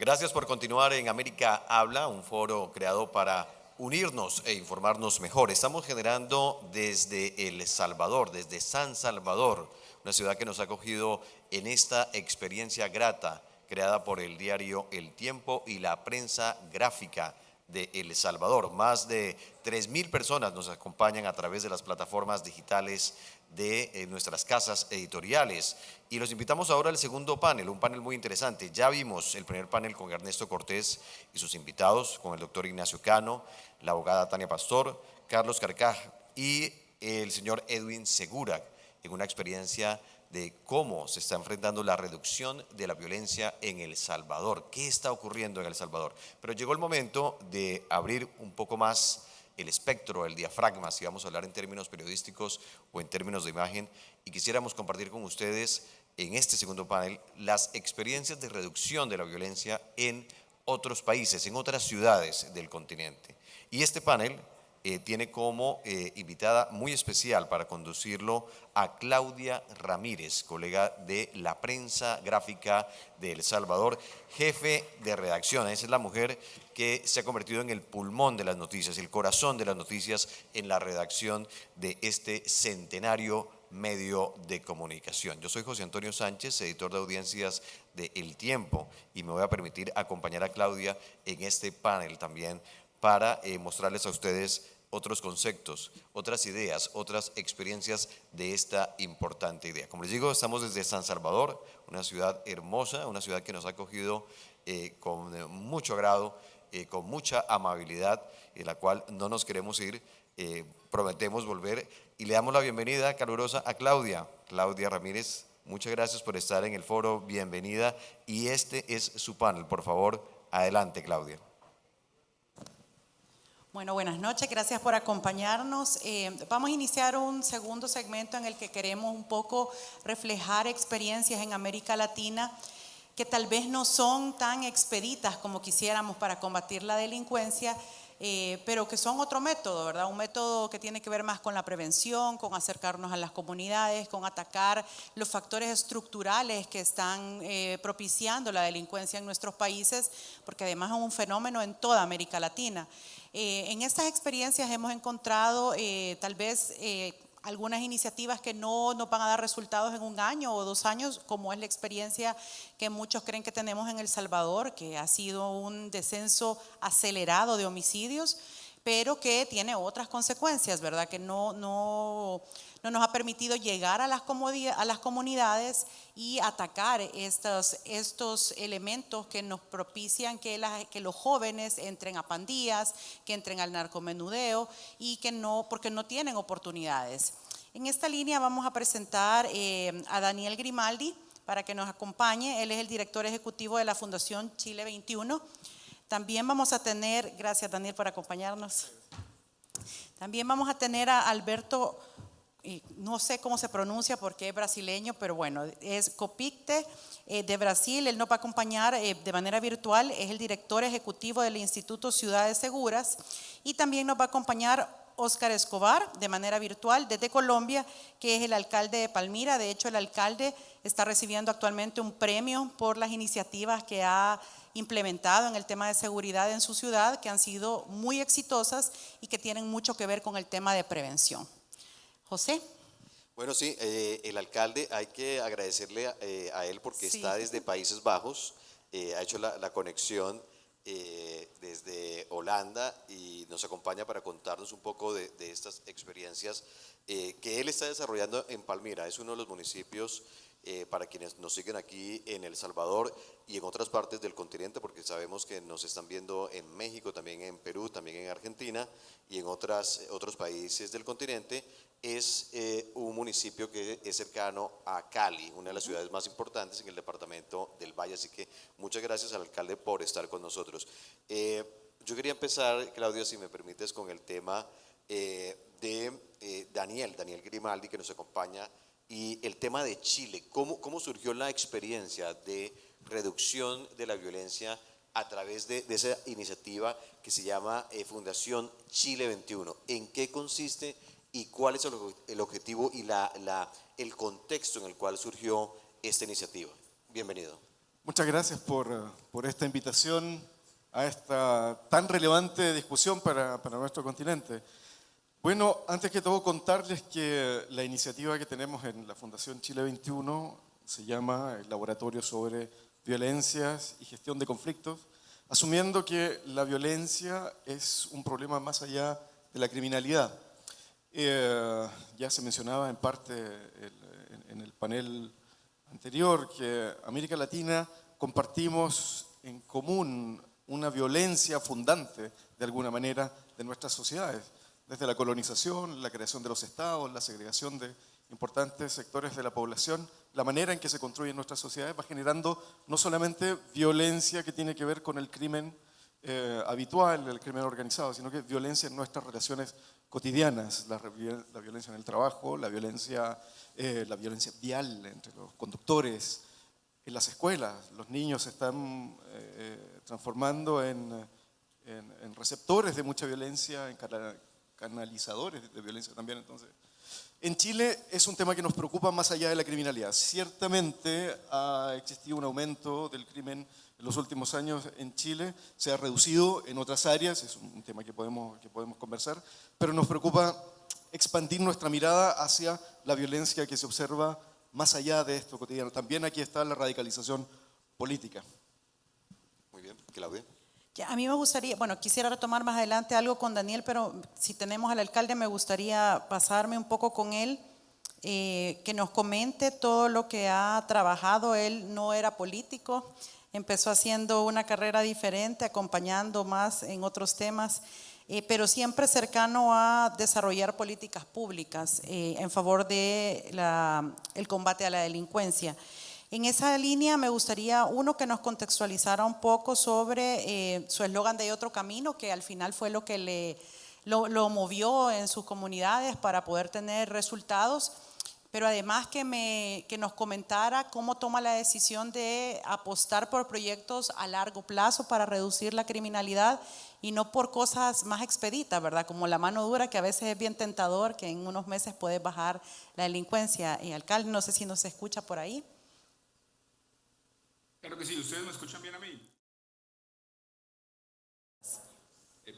Gracias por continuar en América Habla, un foro creado para unirnos e informarnos mejor. Estamos generando desde El Salvador, desde San Salvador, una ciudad que nos ha acogido en esta experiencia grata creada por el diario El Tiempo y la prensa gráfica de El Salvador. Más de 3.000 personas nos acompañan a través de las plataformas digitales de nuestras casas editoriales. Y los invitamos ahora al segundo panel, un panel muy interesante. Ya vimos el primer panel con Ernesto Cortés y sus invitados, con el doctor Ignacio Cano, la abogada Tania Pastor, Carlos Carcaj y el señor Edwin Segura, en una experiencia de cómo se está enfrentando la reducción de la violencia en El Salvador. ¿Qué está ocurriendo en El Salvador? Pero llegó el momento de abrir un poco más el espectro, el diafragma, si vamos a hablar en términos periodísticos o en términos de imagen, y quisiéramos compartir con ustedes en este segundo panel las experiencias de reducción de la violencia en otros países, en otras ciudades del continente. Y este panel tiene como invitada muy especial para conducirlo a Claudia Ramírez, colega de la prensa gráfica de El Salvador, jefe de redacción. Esa es la mujer que se ha convertido en el pulmón de las noticias, el corazón de las noticias en la redacción de este centenario medio de comunicación. Yo soy José Antonio Sánchez, editor de audiencias de El Tiempo, y me voy a permitir acompañar a Claudia en este panel también para mostrarles a ustedes otros conceptos, otras ideas, otras experiencias de esta importante idea. Como les digo, estamos desde San Salvador, una ciudad hermosa, una ciudad que nos ha acogido con mucho agrado, con mucha amabilidad, en la cual no nos queremos ir, prometemos volver, y le damos la bienvenida calurosa a Claudia Ramírez. Muchas gracias por estar en el foro, bienvenida, y este es su panel. Por favor, adelante, Claudia. Bueno, buenas noches, gracias por acompañarnos. Vamos a iniciar un segundo segmento en el que queremos un poco reflejar experiencias en América Latina que tal vez no son tan expeditas como quisiéramos para combatir la delincuencia, pero que son otro método, ¿verdad? Un método que tiene que ver más con la prevención, con acercarnos a las comunidades, con atacar los factores estructurales que están propiciando la delincuencia en nuestros países, porque además es un fenómeno en toda América Latina. En estas experiencias hemos encontrado tal vez algunas iniciativas que no nos van a dar resultados en 1 año o 2 años, como es la experiencia que muchos creen que tenemos en El Salvador, que ha sido un descenso acelerado de homicidios, pero que tiene otras consecuencias, ¿verdad? Que no nos ha permitido llegar a las comunidades y atacar estos elementos que nos propician que los jóvenes entren a pandillas, que entren al narcomenudeo y que porque no tienen oportunidades. En esta línea vamos a presentar a Daniel Grimaldi para que nos acompañe. Él es el director ejecutivo de la Fundación Chile 21. También vamos a tener, gracias Daniel por acompañarnos, también vamos a tener a Alberto, no sé cómo se pronuncia porque es brasileño, pero bueno, es Copicte de Brasil. Él nos va a acompañar de manera virtual, es el director ejecutivo del Instituto Ciudades Seguras, y también nos va a acompañar Óscar Escobar de manera virtual desde Colombia, que es el alcalde de Palmira. De hecho, el alcalde está recibiendo actualmente un premio por las iniciativas que ha implementado en el tema de seguridad en su ciudad, que han sido muy exitosas y que tienen mucho que ver con el tema de prevención. José. Bueno, sí, el alcalde, hay que agradecerle a él porque sí, está desde Países Bajos, ha hecho la conexión desde Holanda y nos acompaña para contarnos un poco de estas experiencias que él está desarrollando en Palmira. Es uno de los municipios para quienes nos siguen aquí en El Salvador y en otras partes del continente, porque sabemos que nos están viendo en México, también en Perú, también en Argentina y en otros países del continente. Es un municipio que es cercano a Cali, una de las ciudades más importantes en el departamento del Valle, así que muchas gracias al alcalde por estar con nosotros. Yo quería empezar, Claudia, si me permites, con el tema de Daniel Grimaldi, que nos acompaña, y el tema de Chile. ¿Cómo surgió la experiencia de reducción de la violencia a través de esa iniciativa que se llama Fundación Chile 21? ¿En qué consiste y cuál es el objetivo y el contexto en el cual surgió esta iniciativa? Bienvenido. Muchas gracias por esta invitación a esta tan relevante discusión para nuestro continente. Bueno, antes que todo contarles que la iniciativa que tenemos en la Fundación Chile 21 se llama el Laboratorio sobre Violencias y Gestión de Conflictos, asumiendo que la violencia es un problema más allá de la criminalidad. Ya se mencionaba en parte en el panel anterior que América Latina compartimos en común una violencia fundante, de alguna manera, de nuestras sociedades. Desde la colonización, la creación de los estados, la segregación de importantes sectores de la población, la manera en que se construyen nuestras sociedades va generando no solamente violencia que tiene que ver con el crimen habitual, el crimen organizado, sino que violencia en nuestras relaciones cotidianas, la violencia en el trabajo, la violencia vial entre los conductores, en las escuelas. Los niños se están transformando en receptores de mucha violencia, en canalizadores de violencia también. Entonces, en Chile es un tema que nos preocupa más allá de la criminalidad. Ciertamente ha existido un aumento del crimen en los últimos años en Chile, se ha reducido en otras áreas, es un tema que podemos conversar, pero nos preocupa expandir nuestra mirada hacia la violencia que se observa más allá de esto cotidiano. También aquí está la radicalización política. Muy bien, Claudia. Ya, a mí me gustaría, bueno, quisiera retomar más adelante algo con Daniel, pero si tenemos al alcalde me gustaría pasarme un poco con él, que nos comente todo lo que ha trabajado. Él no era político, empezó haciendo una carrera diferente, acompañando más en otros temas, pero siempre cercano a desarrollar políticas públicas en favor de el combate a la delincuencia. En esa línea me gustaría, uno, que nos contextualizara un poco sobre su eslogan de Hay otro camino, que al final fue lo que lo movió en sus comunidades para poder tener resultados, pero además que nos comentara cómo toma la decisión de apostar por proyectos a largo plazo para reducir la criminalidad y no por cosas más expeditas, ¿verdad? Como la mano dura, que a veces es bien tentador, que en unos meses puede bajar la delincuencia. Alcalde, no sé si nos escucha por ahí. Claro que sí, ¿ustedes me escuchan bien a mí?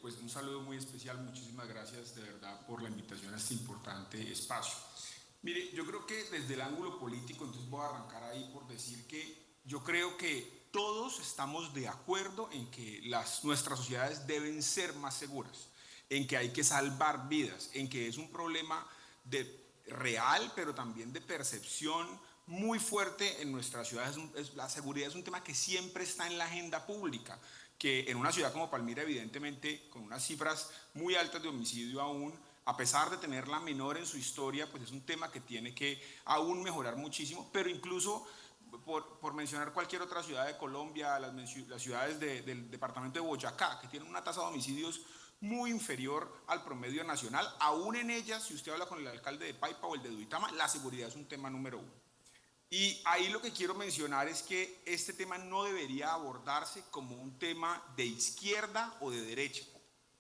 Pues un saludo muy especial, muchísimas gracias de verdad por la invitación a este importante espacio. Mire, yo creo que desde el ángulo político, entonces voy a arrancar ahí por decir que yo creo que todos estamos de acuerdo en que nuestras sociedades deben ser más seguras, en que hay que salvar vidas, en que es un problema real, pero también de percepción muy fuerte en nuestras ciudades. La seguridad es un tema que siempre está en la agenda pública, que en una ciudad como Palmira, evidentemente, con unas cifras muy altas de homicidio aún, a pesar de tener la menor en su historia, pues es un tema que tiene que aún mejorar muchísimo, pero incluso por mencionar cualquier otra ciudad de Colombia, las ciudades del departamento de Boyacá, que tienen una tasa de homicidios muy inferior al promedio nacional, aún en ellas, si usted habla con el alcalde de Paipa o el de Duitama, la seguridad es un tema número uno. Y ahí lo que quiero mencionar es que este tema no debería abordarse como un tema de izquierda o de derecha,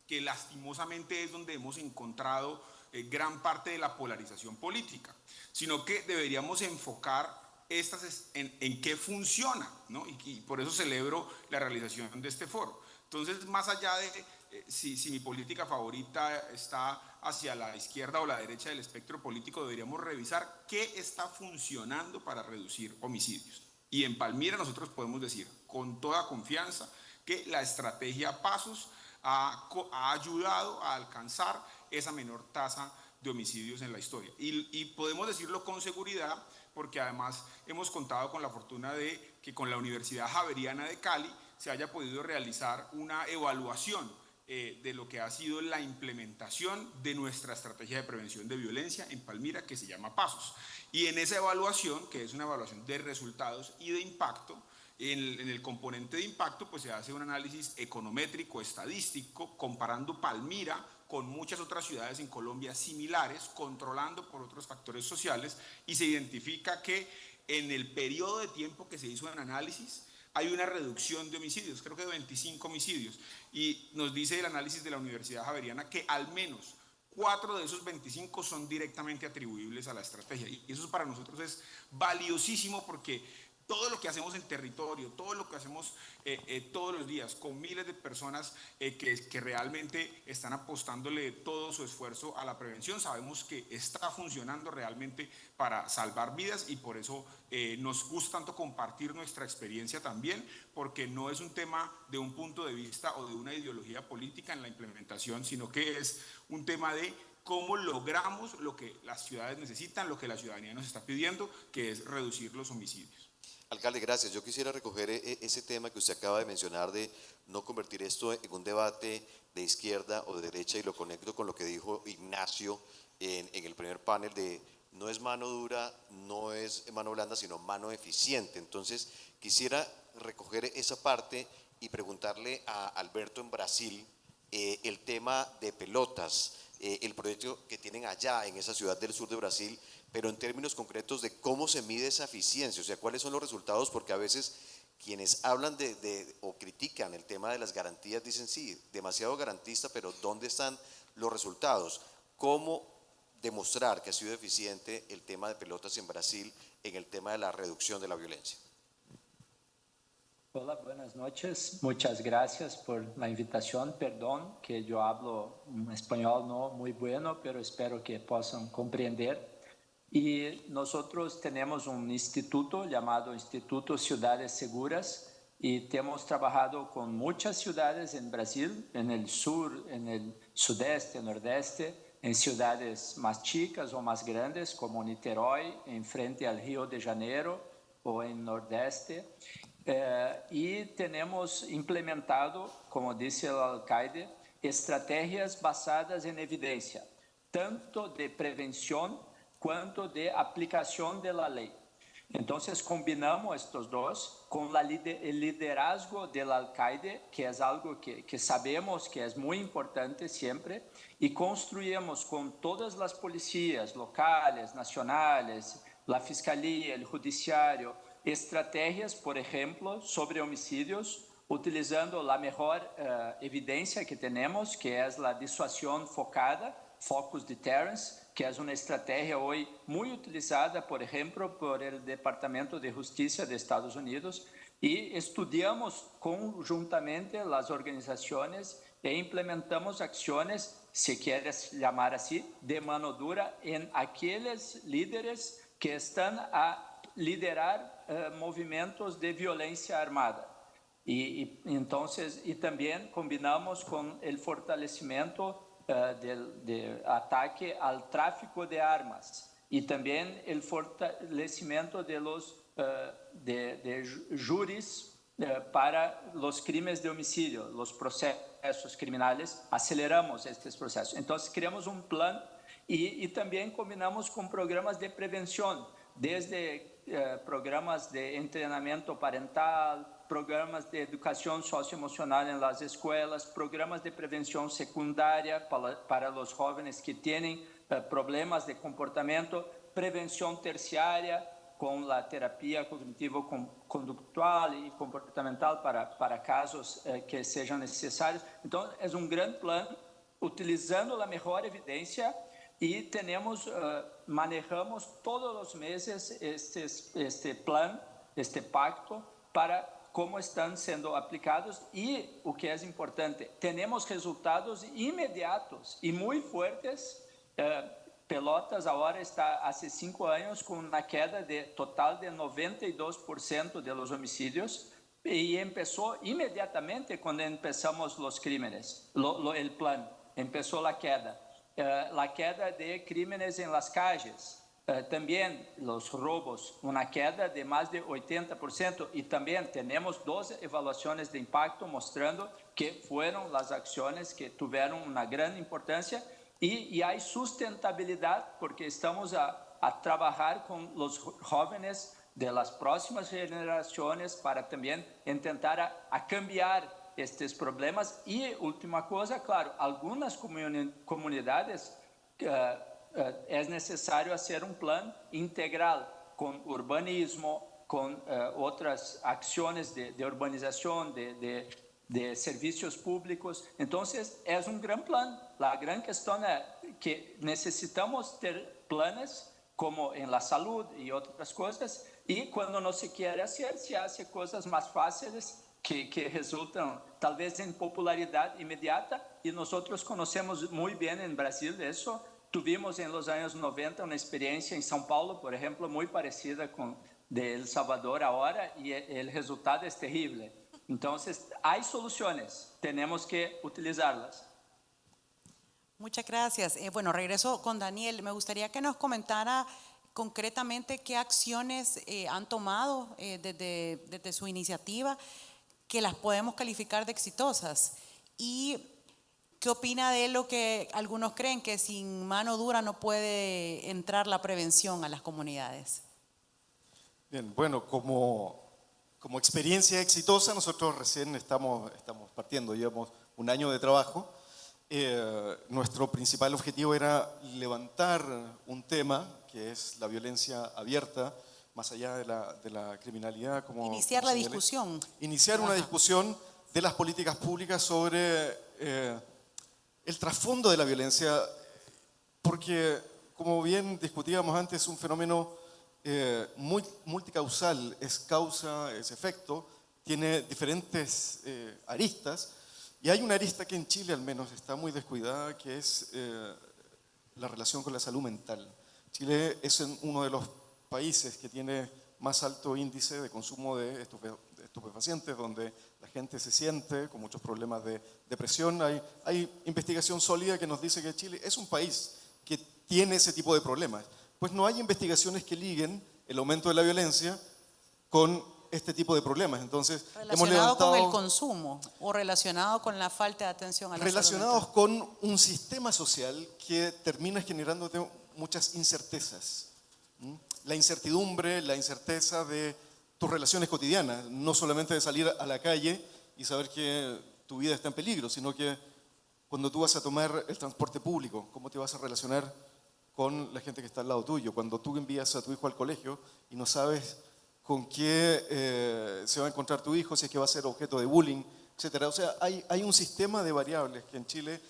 que lastimosamente es donde hemos encontrado gran parte de la polarización política, sino que deberíamos enfocar en qué funciona, ¿no? Y por eso celebro la realización de este foro. Entonces, más allá de si mi política favorita está hacia la izquierda o la derecha del espectro político, deberíamos revisar qué está funcionando para reducir homicidios. Y en Palmira nosotros podemos decir con toda confianza que la estrategia Pasos ha ayudado a alcanzar esa menor tasa de homicidios en la historia. Y podemos decirlo con seguridad porque además hemos contado con la fortuna de que con la Universidad Javeriana de Cali se haya podido realizar una evaluación de lo que ha sido la implementación de nuestra estrategia de prevención de violencia en Palmira, que se llama Pasos. Y en esa evaluación, que es una evaluación de resultados y de impacto, en el componente de impacto pues se hace un análisis econométrico, estadístico, comparando Palmira con muchas otras ciudades en Colombia similares, controlando por otros factores sociales, y se identifica que en el periodo de tiempo que se hizo el análisis hay una reducción de homicidios, creo que de 25 homicidios, y nos dice el análisis de la Universidad Javeriana que al menos 4 de esos 25 son directamente atribuibles a la estrategia, y eso para nosotros es valiosísimo porque todo lo que hacemos en territorio, todo lo que hacemos todos los días con miles de personas que realmente están apostándole todo su esfuerzo a la prevención. Sabemos que está funcionando realmente para salvar vidas y por eso nos gusta tanto compartir nuestra experiencia también, porque no es un tema de un punto de vista o de una ideología política en la implementación, sino que es un tema de cómo logramos lo que las ciudades necesitan, lo que la ciudadanía nos está pidiendo, que es reducir los homicidios. Alcalde, gracias. Yo quisiera recoger ese tema que usted acaba de mencionar de no convertir esto en un debate de izquierda o de derecha y lo conecto con lo que dijo Ignacio en el primer panel de no es mano dura, no es mano blanda, sino mano eficiente. Entonces, quisiera recoger esa parte y preguntarle a Alberto en Brasil el tema de pelotas, el proyecto que tienen allá en esa ciudad del sur de Brasil, pero en términos concretos de cómo se mide esa eficiencia, o sea, cuáles son los resultados, porque a veces quienes hablan o critican el tema de las garantías dicen, sí, demasiado garantista, pero ¿dónde están los resultados? ¿Cómo demostrar que ha sido eficiente el tema de pelotas en Brasil en el tema de la reducción de la violencia? Hola, buenas noches. Muchas gracias por la invitación. Perdón que yo hablo un español no muy bueno, pero espero que puedan comprender. Y nosotros tenemos un instituto llamado Instituto Ciudades Seguras y hemos trabajado con muchas ciudades en Brasil, en el sur, en el sudeste, nordeste, en ciudades más chicas o más grandes como Niterói, en frente al Río de Janeiro o en nordeste. Y tenemos implementado, como dice el alcalde, estrategias basadas en evidencia, tanto de prevención quanto de aplicación de la ley. Entonces combinamos estos dos con el liderazgo del alcalde, que es algo que sabemos que es muy importante siempre, y construimos con todas las policías locales, nacionales, la fiscalía, el judiciario, estrategias, por ejemplo, sobre homicidios, utilizando la mejor evidencia que tenemos, que es la disuasión focada, focus deterrence, que es una estrategia hoy muy utilizada, por ejemplo, por el Departamento de Justicia de Estados Unidos, y estudiamos conjuntamente las organizaciones e implementamos acciones, si quieres llamar así, de mano dura en aquellos líderes que están a liderar movimentos de violencia armada. Entonces, y también combinamos con el fortalecimiento de ataque al tráfico de armas y también el fortalecimiento de los júris para los crímenes de homicidio, los procesos criminales, aceleramos estos procesos. Entonces, creamos un plan y también combinamos con programas de prevención, desde programas de entrenamiento parental, programas de educación socioemocional en las escuelas, programas de prevención secundaria para los jóvenes que tienen problemas de comportamiento, prevención terciaria con la terapia cognitivo-conductual y comportamental para casos que sean necesarios. Entonces, es un gran plan utilizando la mejor evidencia y manejamos todos los meses este plan, este pacto para cómo están siendo aplicados y, lo que es importante, tenemos resultados inmediatos y muy fuertes. Pelotas ahora está hace 5 años con una queda total de 92% de los homicidios y empezó inmediatamente cuando empezamos los crímenes, el plan, empezó la queda de crímenes en las calles. También los robos, una queda de más de 80%, y también tenemos 2 evaluaciones de impacto mostrando que fueron las acciones que tuvieron una gran importancia y hay sustentabilidad porque estamos a trabajar con los jóvenes de las próximas generaciones para también intentar a cambiar estes problemas. Y última cosa, claro, algunas comunidades es necesario hacer un plan integral con urbanismo, con otras acciones de urbanización, de servicios públicos. Entonces, es un gran plan. La gran cuestión es que necesitamos tener planes como en la salud y otras cosas, y cuando no se quiere hacer, se hace cosas más fáciles que resultan tal vez en popularidad inmediata, y nosotros conocemos muy bien en Brasil eso. Tuvimos en los años 90 una experiencia en São Paulo, por ejemplo, muy parecida con de El Salvador ahora, y el resultado es terrible. Entonces, hay soluciones, tenemos que utilizarlas. Muchas gracias. Bueno, regreso con Daniel. Me gustaría que nos comentara concretamente qué acciones han tomado desde su iniciativa, que las podemos calificar de exitosas. Y qué opina de lo que algunos creen, que sin mano dura no puede entrar la prevención a las comunidades. Bien, bueno, como experiencia exitosa, nosotros recién estamos partiendo, llevamos un año de trabajo. Nuestro principal objetivo era levantar un tema que es la violencia abierta, más allá de la criminalidad. Iniciar la discusión. Iniciar una discusión de las políticas públicas sobre el trasfondo de la violencia, porque, como bien discutíamos antes, es un fenómeno muy multicausal, es causa, es efecto, tiene diferentes aristas. Y hay una arista que en Chile al menos está muy descuidada, que es la relación con la salud mental. Chile es uno de los países que tiene más alto índice de consumo de estupefacientes, donde la gente se siente con muchos problemas de depresión. Hay investigación sólida que nos dice que Chile es un país que tiene ese tipo de problemas. Pues no hay investigaciones que liguen el aumento de la violencia con este tipo de problemas. Entonces, hemos levantado, con el consumo o relacionado con la falta de atención a la relacionados salud con un sistema social que termina generándote muchas incertezas. La incertidumbre, la incerteza de tus relaciones cotidianas, no solamente de salir a la calle y saber que tu vida está en peligro, sino que cuando tú vas a tomar el transporte público, cómo te vas a relacionar con la gente que está al lado tuyo, cuando tú envías a tu hijo al colegio y no sabes con qué se va a encontrar tu hijo, si es que va a ser objeto de bullying, etc. O sea, hay un sistema de variables que en Chile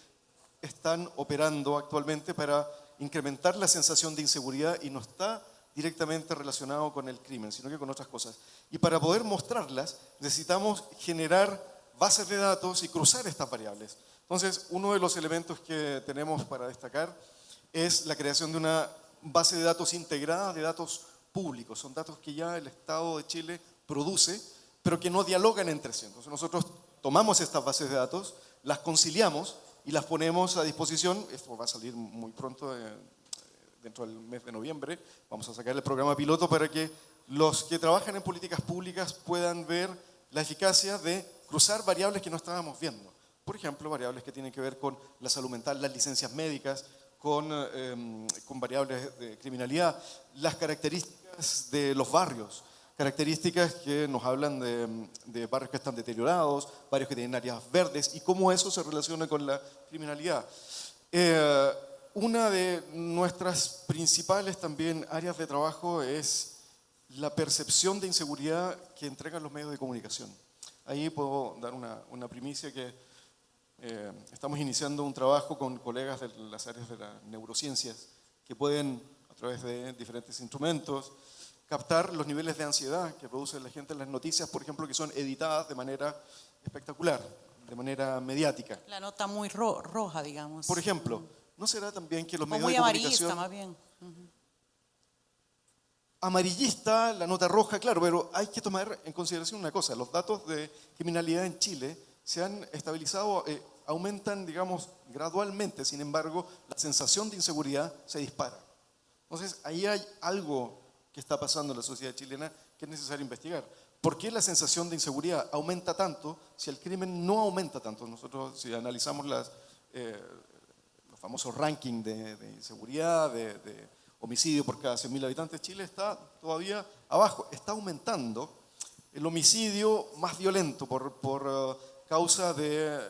están operando actualmente para incrementar la sensación de inseguridad, y no está directamente relacionado con el crimen, sino que con otras cosas. Y para poder mostrarlas necesitamos generar bases de datos y cruzar estas variables. Entonces, uno de los elementos que tenemos para destacar es la creación de una base de datos integrada de datos públicos. Son datos que ya el Estado de Chile produce, pero que no dialogan entre sí. Entonces nosotros tomamos estas bases de datos, las conciliamos y las ponemos a disposición. Esto va a salir muy pronto, dentro del mes de noviembre. Vamos a sacar el programa piloto para que los que trabajan en políticas públicas puedan ver la eficacia de cruzar variables que no estábamos viendo. Por ejemplo, variables que tienen que ver con la salud mental, las licencias médicas, con variables de criminalidad, las características de los barrios, características que nos hablan de barrios que están deteriorados, barrios que tienen áreas verdes, y cómo eso se relaciona con la criminalidad. Una de nuestras principales también áreas de trabajo es la percepción de inseguridad que entregan los medios de comunicación. Ahí puedo dar una primicia que estamos iniciando un trabajo con colegas de las áreas de las neurociencias que pueden, a través de diferentes instrumentos, captar los niveles de ansiedad que produce la gente en las noticias, por ejemplo, que son editadas de manera espectacular, de manera mediática. La nota muy roja, digamos. Por ejemplo, ¿no será también que los O medios muy de amarillista, comunicación... más bien. Amarillista, la nota roja, claro, pero hay que tomar en consideración una cosa. Los datos de criminalidad en Chile se han estabilizado, aumentan, digamos, gradualmente. Sin embargo, la sensación de inseguridad se dispara. Entonces, ahí hay algo que está pasando en la sociedad chilena que es necesario investigar. ¿Por qué la sensación de inseguridad aumenta tanto si el crimen no aumenta tanto? Nosotros, si analizamos los famosos rankings de inseguridad, de homicidio por cada 100.000 habitantes, Chile está todavía abajo. Está aumentando el homicidio más violento por causa de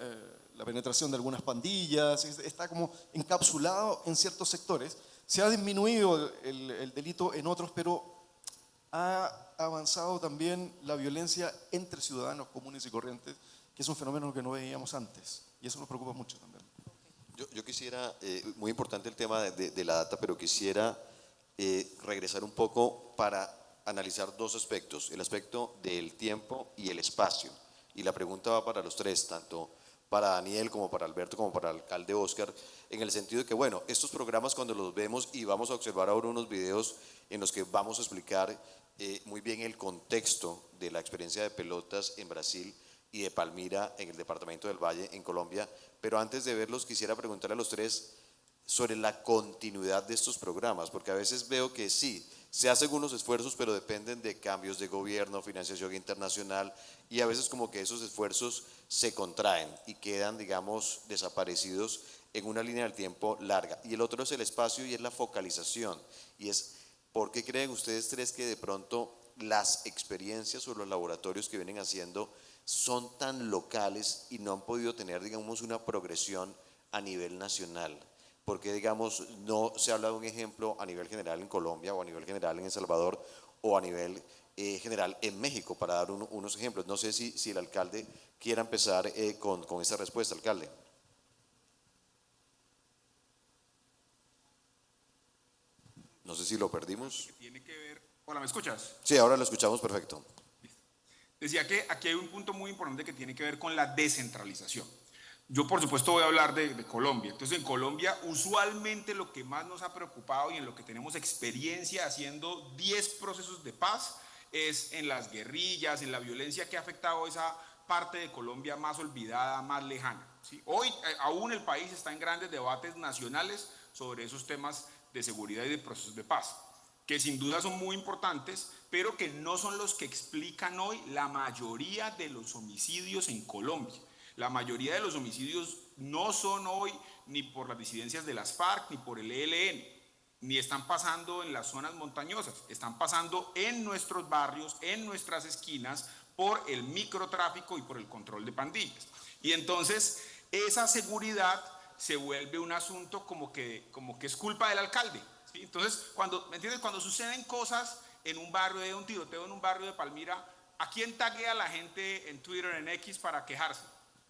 la penetración de algunas pandillas, está como encapsulado en ciertos sectores. Se ha disminuido el delito en otros, pero ha avanzado también la violencia entre ciudadanos comunes y corrientes, que es un fenómeno que no veíamos antes, y eso nos preocupa mucho también. Yo quisiera, muy importante el tema de la data, pero quisiera regresar un poco para analizar dos aspectos, el aspecto del tiempo y el espacio. Y la pregunta va para los tres, tanto para Daniel como para Alberto como para el alcalde Oscar, en el sentido de que, bueno, estos programas cuando los vemos y vamos a observar ahora unos videos en los que vamos a explicar muy bien el contexto de la experiencia de pelotas en Brasil y de Palmira en el departamento del Valle en Colombia, pero antes de verlos quisiera preguntarle a los tres sobre la continuidad de estos programas, porque a veces veo que sí, se hacen unos esfuerzos, pero dependen de cambios de gobierno, financiación internacional, y a veces como que esos esfuerzos se contraen y quedan, digamos, desaparecidos en una línea del tiempo larga. Y el otro es el espacio y es la focalización, y es, ¿por qué creen ustedes tres que de pronto las experiencias o los laboratorios que vienen haciendo son tan locales y no han podido tener, digamos, una progresión a nivel nacional? Porque, digamos, no se habla de un ejemplo a nivel general en Colombia o a nivel general en El Salvador o a nivel general en México, para dar unos ejemplos. No sé si el alcalde quiera empezar con esa respuesta, alcalde. No sé si lo perdimos. Tiene que ver. Hola, ¿me escuchas? Sí, ahora lo escuchamos perfecto. Decía que aquí hay un punto muy importante que tiene que ver con la descentralización. Yo, por supuesto, voy a hablar de Colombia. Entonces, en Colombia, usualmente lo que más nos ha preocupado y en lo que tenemos experiencia haciendo 10 procesos de paz es en las guerrillas, en la violencia que ha afectado esa parte de Colombia más olvidada, más lejana, ¿sí? Hoy, aún el país está en grandes debates nacionales sobre esos temas de seguridad y de procesos de paz, que sin duda son muy importantes, pero que no son los que explican hoy la mayoría de los homicidios en Colombia. La mayoría de los homicidios no son hoy ni por las disidencias de las FARC ni por el ELN, ni están pasando en las zonas montañosas, están pasando en nuestros barrios, en nuestras esquinas, por el microtráfico y por el control de pandillas. Y entonces esa seguridad se vuelve un asunto como que es culpa del alcalde, ¿sí? Entonces, ¿me entiendes? Cuando suceden cosas en un barrio, de un tiroteo en un barrio de Palmira, ¿a quién taguea la gente en Twitter, en X, para quejarse?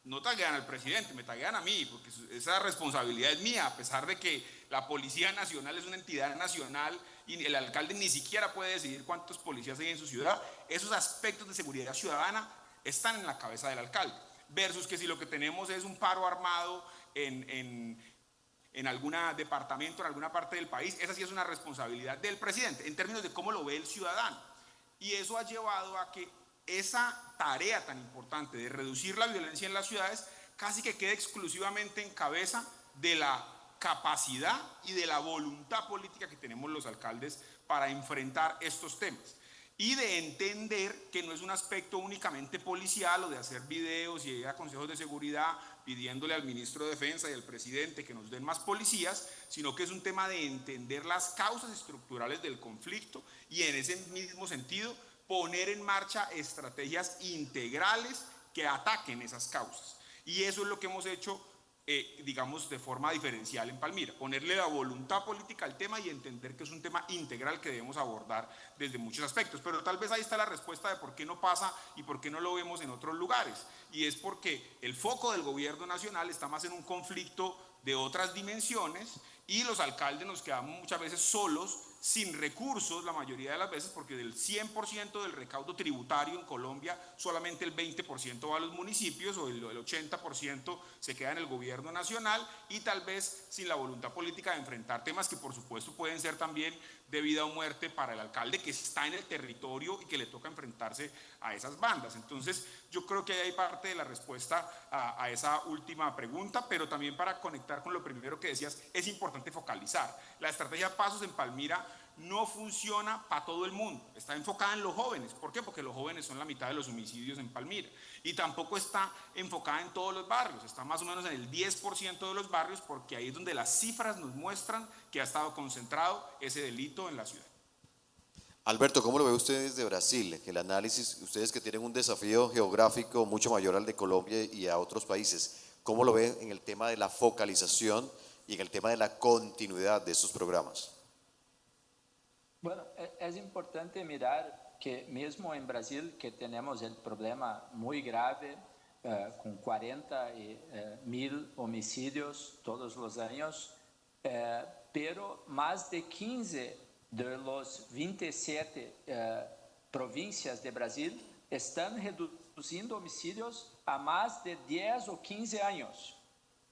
No taguean al presidente, me taguean a mí, porque esa responsabilidad es mía, a pesar de que la Policía Nacional es una entidad nacional y el alcalde ni siquiera puede decidir cuántos policías hay en su ciudad. Esos aspectos de seguridad ciudadana están en la cabeza del alcalde, versus que si lo que tenemos es un paro armado en algún departamento, en alguna parte del país, esa sí es una responsabilidad del presidente, en términos de cómo lo ve el ciudadano. Y eso ha llevado a que esa tarea tan importante de reducir la violencia en las ciudades casi que quede exclusivamente en cabeza de la capacidad y de la voluntad política que tenemos los alcaldes para enfrentar estos temas. Y de entender que no es un aspecto únicamente policial o de hacer videos y ir a consejos de seguridad pidiéndole al ministro de Defensa y al presidente que nos den más policías, sino que es un tema de entender las causas estructurales del conflicto y en ese mismo sentido poner en marcha estrategias integrales que ataquen esas causas. Y eso es lo que hemos hecho, digamos, de forma diferencial en Palmira, ponerle la voluntad política al tema y entender que es un tema integral que debemos abordar desde muchos aspectos. Pero tal vez ahí está la respuesta de por qué no pasa y por qué no lo vemos en otros lugares. Y es porque el foco del gobierno nacional está más en un conflicto de otras dimensiones y los alcaldes nos quedamos muchas veces solos, sin recursos la mayoría de las veces, porque del 100% del recaudo tributario en Colombia solamente el 20% va a los municipios o el 80% se queda en el gobierno nacional, y tal vez sin la voluntad política de enfrentar temas que por supuesto pueden ser también de vida o muerte para el alcalde que está en el territorio y que le toca enfrentarse a esas bandas. Entonces yo creo que hay parte de la respuesta a esa última pregunta, pero también para conectar con lo primero que decías, es importante focalizar. La estrategia Pasos en Palmira no funciona para todo el mundo, está enfocada en los jóvenes. ¿Por qué? Porque los jóvenes son la mitad de los homicidios en Palmira, y tampoco está enfocada en todos los barrios, está más o menos en el 10% de los barrios, porque ahí es donde las cifras nos muestran que ha estado concentrado ese delito en la ciudad. Alberto, ¿cómo lo ve usted desde Brasil? El análisis, ustedes que tienen un desafío geográfico mucho mayor al de Colombia y a otros países, ¿cómo lo ven en el tema de la focalización y en el tema de la continuidad de estos programas? Bueno, es importante mirar que mismo en Brasil, que tenemos el problema muy grave, con 40.000 homicidios todos los años, pero más de 15 de los 27 provincias de Brasil están reduciendo homicidios a más de 10 o 15 años.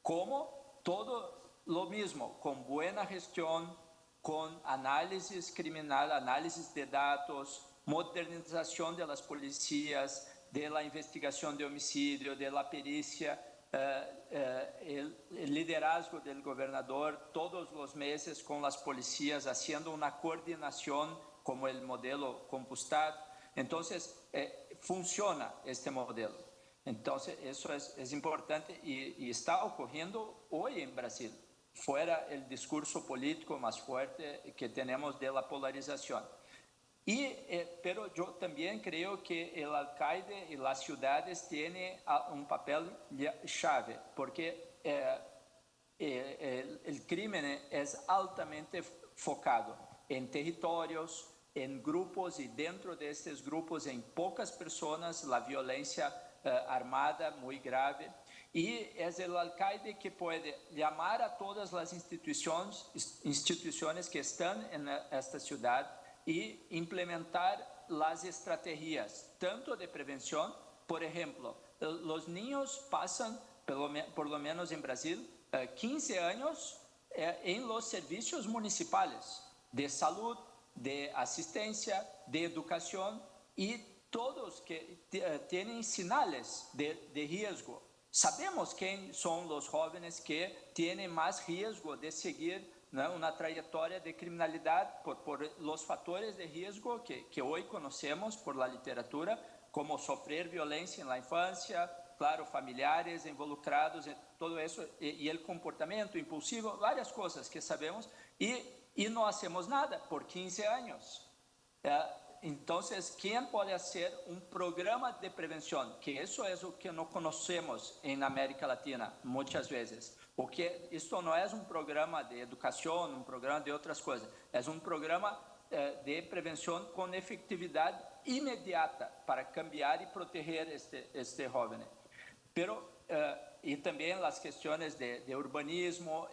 Como todo lo mismo, con buena gestión, con análisis criminal, análisis de datos, modernización de las policías, de la investigación de homicidio, de la pericia, el liderazgo del gobernador todos los meses con las policías haciendo una coordinación como el modelo Compustat. Entonces, funciona este modelo. Entonces, eso es importante y está ocurriendo hoy en Brasil, fuera el discurso político más fuerte que tenemos de la polarización. Pero yo también creo que el alcalde y las ciudades tienen un papel clave, porque el crimen es altamente focado en territorios, en grupos, y dentro de estos grupos, en pocas personas, la violencia armada muy grave. Y es el alcalde que puede llamar a todas las instituciones que están en esta ciudad y implementar las estrategias, tanto de prevención. Por ejemplo, los niños pasan, por lo menos en Brasil, 15 años en los servicios municipales de salud, de asistencia, de educación, y todos que tienen señales de riesgo. Sabemos quién son los jóvenes que tienen más riesgo de seguir una trayectoria de criminalidad por los factores de riesgo que hoy conocemos por la literatura, como sufrir violencia en la infancia, claro, familiares involucrados en todo eso, y el comportamiento impulsivo, varias cosas que sabemos, y no hacemos nada por 15 años. Entonces, ¿quién puede hacer un programa de prevención? Que eso es lo que no conocemos en América Latina muchas veces. Porque esto no es un programa de educación, un programa de otras cosas. Es un programa de prevención con efectividad inmediata para cambiar y proteger este joven. Pero, y también las cuestiones de urbanismo,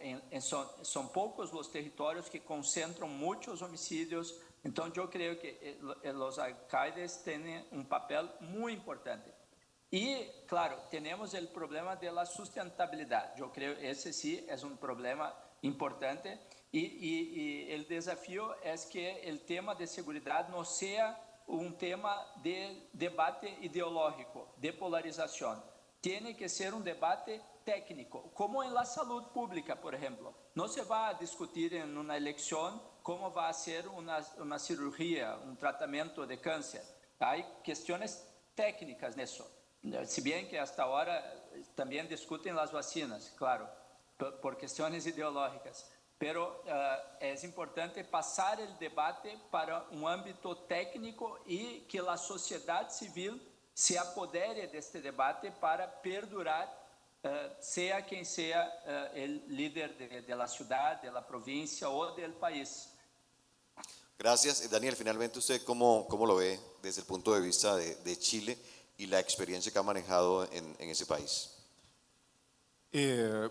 son pocos los territorios que concentran muchos homicidios. Entonces, yo creo que los alcaldes tienen un papel muy importante. Y, claro, tenemos el problema de la sustentabilidad. Yo creo que ese sí es un problema importante. Y el desafío es que el tema de seguridad no sea un tema de debate ideológico, de polarización. Tiene que ser un debate técnico, como en la salud pública, por ejemplo. No se va a discutir en una elección cómo va a ser una cirugía, un tratamiento de cáncer. Hay cuestiones técnicas en eso. Si bien que hasta ahora también discuten las vacinas, claro, por cuestiones ideológicas. Pero es importante pasar el debate para un ámbito técnico y que la sociedad civil se apodere de este debate para perdurar, sea quien sea el líder de la ciudad, de la provincia o del país. Gracias. Daniel, finalmente, ¿usted cómo lo ve desde el punto de vista de Chile y la experiencia que ha manejado en ese país?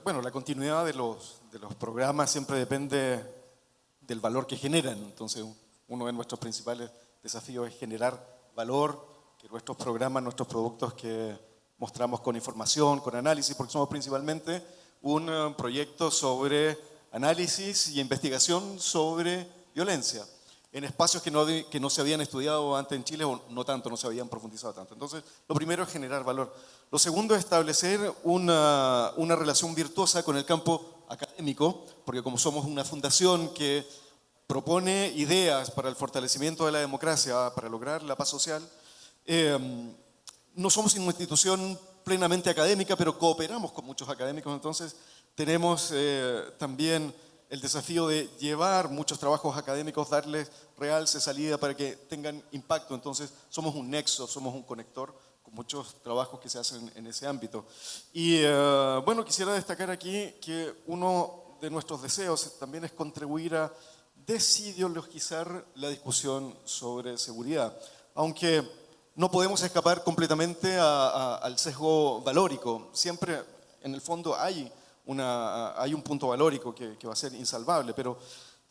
Bueno, la continuidad de los programas siempre depende del valor que generan. Entonces, uno de nuestros principales desafíos es generar valor, que nuestros programas, nuestros productos que mostramos con información, con análisis, porque somos principalmente un proyecto sobre análisis y investigación sobre violencia en espacios que no se habían estudiado antes en Chile, o no tanto, no se habían profundizado tanto. Entonces, lo primero es generar valor. Lo segundo es establecer una relación virtuosa con el campo académico, porque como somos una fundación que propone ideas para el fortalecimiento de la democracia, para lograr la paz social, no somos una institución plenamente académica, pero cooperamos con muchos académicos. Entonces, tenemos también el desafío de llevar muchos trabajos académicos, darles realce, salida para que tengan impacto. Entonces, somos un nexo, somos un conector con muchos trabajos que se hacen en ese ámbito. Y bueno, quisiera destacar aquí que uno de nuestros deseos también es contribuir a desideologizar la discusión sobre seguridad, aunque no podemos escapar completamente al sesgo valórico. Siempre, en el fondo, hay un punto valórico que va a ser insalvable, pero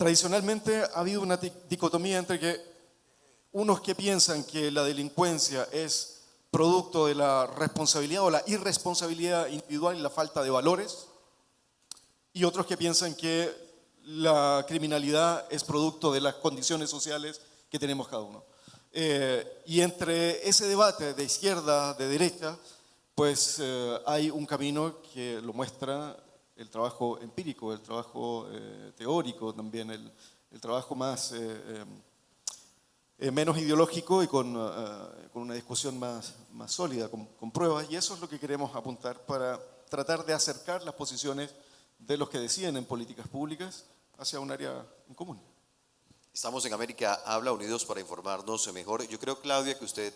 Tradicionalmente ha habido una dicotomía entre que unos que piensan que la delincuencia es producto de la responsabilidad o la irresponsabilidad individual y la falta de valores, y otros que piensan que la criminalidad es producto de las condiciones sociales que tenemos cada uno. Y entre ese debate de izquierda, de derecha, pues hay un camino que lo muestra el trabajo empírico, el trabajo teórico también, el trabajo más, menos ideológico y con una discusión más sólida, con pruebas, y eso es lo que queremos apuntar para tratar de acercar las posiciones de los que deciden en políticas públicas hacia un área en común. Estamos en América Habla, unidos para informarnos mejor. Yo creo, Claudia, que usted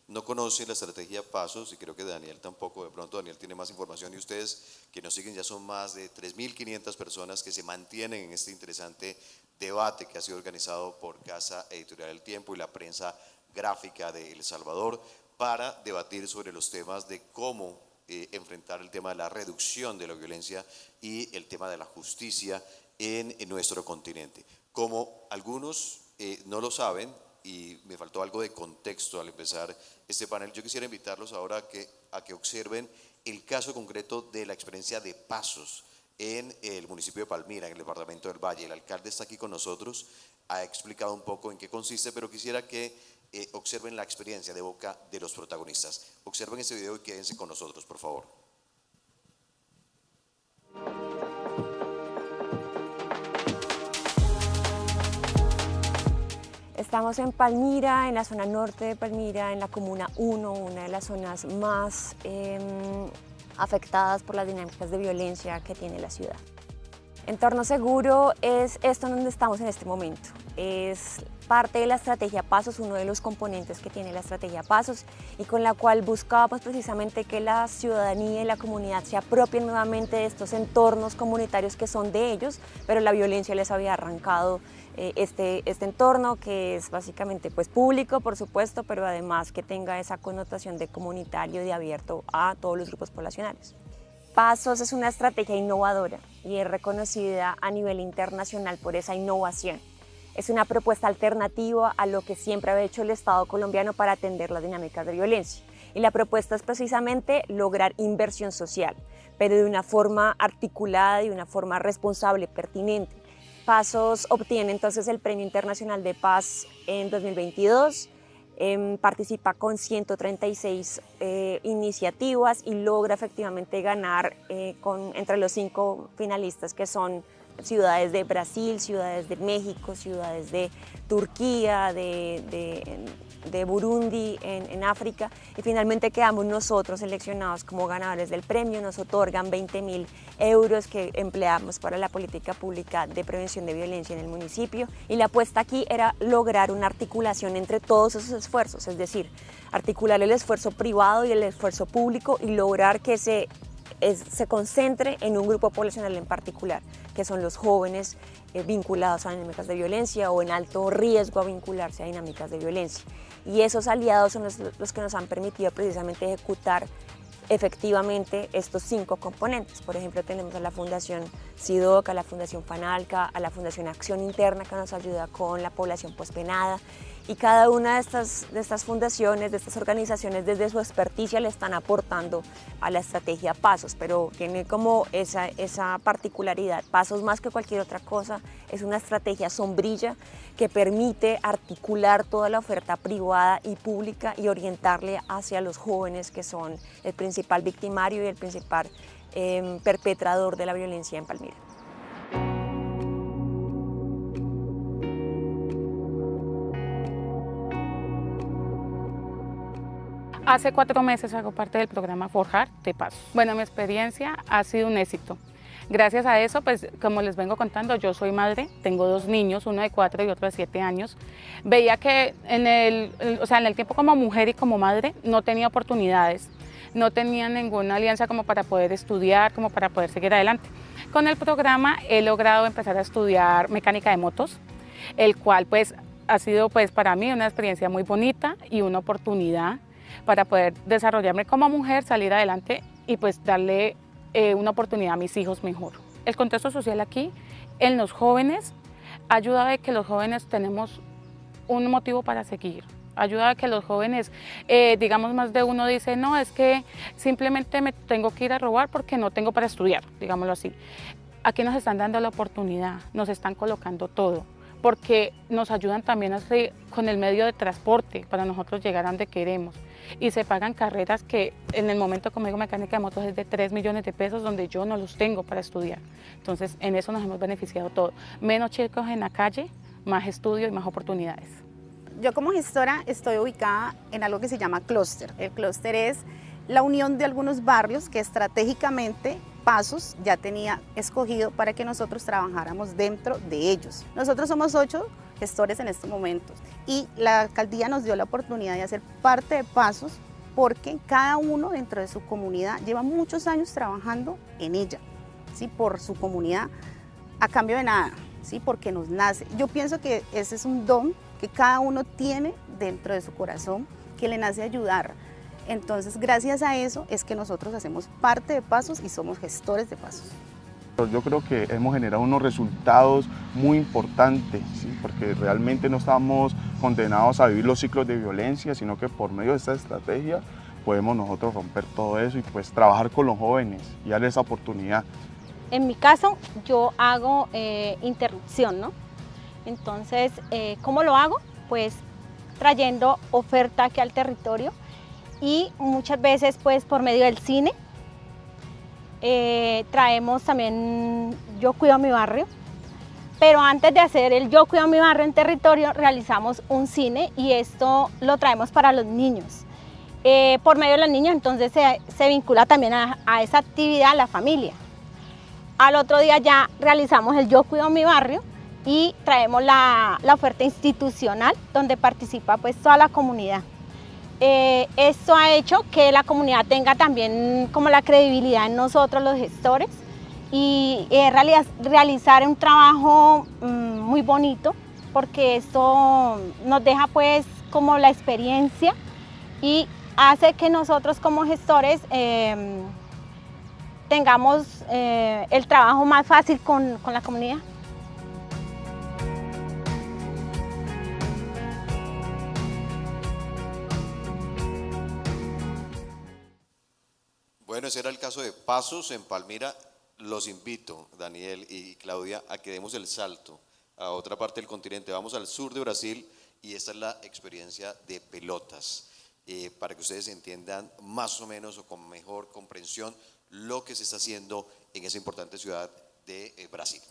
no conoce la estrategia Pasos, y creo que Daniel tampoco. De pronto Daniel tiene más información, y ustedes que nos siguen ya son más de 3.500 personas que se mantienen en este interesante debate que ha sido organizado por Casa Editorial El Tiempo y la prensa gráfica de El Salvador para debatir sobre los temas de cómo enfrentar el tema de la reducción de la violencia y el tema de la justicia en nuestro continente. Como algunos no lo saben, y me faltó algo de contexto al empezar este panel, yo quisiera invitarlos ahora a que observen el caso concreto de la experiencia de Pasos en el municipio de Palmira, en el departamento del Valle. El alcalde está aquí con nosotros, ha explicado un poco en qué consiste, pero quisiera que observen la experiencia de boca de los protagonistas. Observen este video y quédense con nosotros, por favor. Estamos en Palmira, en la zona norte de Palmira, en la Comuna 1, una de las zonas más afectadas por las dinámicas de violencia que tiene la ciudad. Entorno seguro es esto en donde estamos en este momento. Es parte de la estrategia Pasos, uno de los componentes que tiene la estrategia Pasos, y con la cual buscábamos precisamente que la ciudadanía y la comunidad se apropien nuevamente de estos entornos comunitarios que son de ellos, pero la violencia les había arrancado este entorno, que es básicamente pues público, por supuesto, pero además que tenga esa connotación de comunitario, de abierto a todos los grupos poblacionales. Pasos es una estrategia innovadora y es reconocida a nivel internacional por esa innovación. Es una propuesta alternativa a lo que siempre ha hecho el Estado colombiano para atender las dinámicas de violencia. Y la propuesta es precisamente lograr inversión social, pero de una forma articulada y de una forma responsable, pertinente. Pasos obtiene entonces el Premio Internacional de Paz en 2022, participa con 136 iniciativas y logra efectivamente ganar entre los 5 finalistas, que son ciudades de Brasil, ciudades de México, ciudades de Turquía, de Burundi en África, y finalmente quedamos nosotros seleccionados como ganadores del premio. Nos otorgan 20.000 euros que empleamos para la política pública de prevención de violencia en el municipio, y la apuesta aquí era lograr una articulación entre todos esos esfuerzos, es decir, articular el esfuerzo privado y el esfuerzo público y lograr que se concentre en un grupo poblacional en particular, que son los jóvenes vinculados a dinámicas de violencia o en alto riesgo a vincularse a dinámicas de violencia. Y esos aliados son los que nos han permitido precisamente ejecutar efectivamente estos 5 componentes. Por ejemplo, tenemos a la Fundación SIDOC, a la Fundación FANALCA, a la Fundación Acción Interna, que nos ayuda con la población pospenada, y cada una de estas fundaciones, de estas organizaciones, desde su experticia le están aportando a la estrategia Pasos, pero tiene como esa particularidad. Pasos, más que cualquier otra cosa, es una estrategia sombrilla que permite articular toda la oferta privada y pública y orientarle hacia los jóvenes, que son el principal victimario y el principal perpetrador de la violencia en Palmira. Hace 4 meses hago parte del programa Forjar de Pasos. Bueno, mi experiencia ha sido un éxito. Gracias a eso, pues como les vengo contando, yo soy madre, tengo 2 niños, uno de 4 y otro de 7 años. Veía que en el tiempo como mujer y como madre no tenía oportunidades, no tenía ninguna alianza como para poder estudiar, como para poder seguir adelante. Con el programa he logrado empezar a estudiar mecánica de motos, el cual pues ha sido pues para mí una experiencia muy bonita y una oportunidad para poder desarrollarme como mujer, salir adelante y pues darle una oportunidad a mis hijos mejor. El contexto social aquí, en los jóvenes, ayuda a que los jóvenes tenemos un motivo para seguir. Ayuda a que los jóvenes, digamos, más de uno dice, no, es que simplemente me tengo que ir a robar porque no tengo para estudiar, digámoslo así. Aquí nos están dando la oportunidad, nos están colocando todo, porque nos ayudan también así con el medio de transporte para nosotros llegar a donde queremos. Y se pagan carreras que en el momento, como digo, mecánica de motos es de 3 millones de pesos, donde yo no los tengo para estudiar. Entonces, en eso nos hemos beneficiado todos. Menos chicos en la calle, más estudio y más oportunidades. Yo como gestora estoy ubicada en algo que se llama clúster. El clúster es la unión de algunos barrios que estratégicamente Pasos ya tenía escogido para que nosotros trabajáramos dentro de ellos. Nosotros somos 8 gestores en estos momentos y la alcaldía nos dio la oportunidad de hacer parte de Pasos porque cada uno dentro de su comunidad lleva muchos años trabajando en ella, ¿sí? Por su comunidad, a cambio de nada, ¿sí? Porque nos nace. Yo pienso que ese es un don que cada uno tiene dentro de su corazón, que le nace ayudar. Entonces, gracias a eso es que nosotros hacemos parte de Pasos y somos gestores de Pasos. Yo creo que hemos generado unos resultados muy importantes, ¿sí? Porque realmente no estamos condenados a vivir los ciclos de violencia, sino que por medio de esta estrategia podemos nosotros romper todo eso y pues trabajar con los jóvenes y darles esa oportunidad. En mi caso, yo hago interrupción, ¿no? Entonces, ¿cómo lo hago? Pues trayendo oferta aquí al territorio y muchas veces pues por medio del cine. Traemos también Yo Cuido Mi Barrio, pero antes de hacer el Yo Cuido Mi Barrio en territorio realizamos un cine y esto lo traemos para los niños. Por medio de los niños entonces se vincula también a esa actividad la familia. Al otro día ya realizamos el Yo Cuido Mi Barrio y traemos la oferta institucional donde participa pues toda la comunidad. Esto ha hecho que la comunidad tenga también como la credibilidad en nosotros los gestores y realizar un trabajo muy bonito porque esto nos deja pues como la experiencia y hace que nosotros como gestores tengamos el trabajo más fácil con la comunidad. Bueno, ese era el caso de Pasos en Palmira. Los invito, Daniel y Claudia, a que demos el salto a otra parte del continente. Vamos al sur de Brasil y esta es la experiencia de Pelotas, para que ustedes entiendan más o menos o con mejor comprensión lo que se está haciendo en esa importante ciudad de Brasil.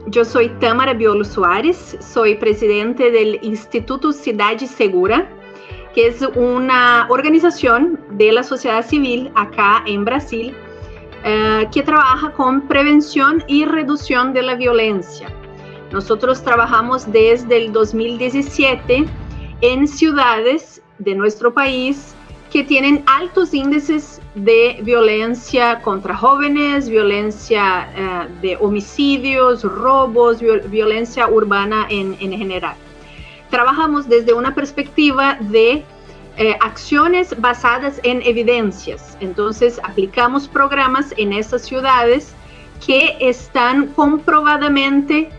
Yo soy Tamara Biolo Soares, soy presidente del Instituto Cidade Segura, que es una organización de la sociedad civil acá en Brasil que trabaja con prevención y reducción de la violencia. Nosotros trabajamos desde el 2017 en ciudades de nuestro país que tienen altos índices de violencia contra jóvenes, violencia de homicidios, robos, violencia urbana en general. Trabajamos desde una perspectiva de acciones basadas en evidencias. Entonces, aplicamos programas en esas ciudades que están comprobadamente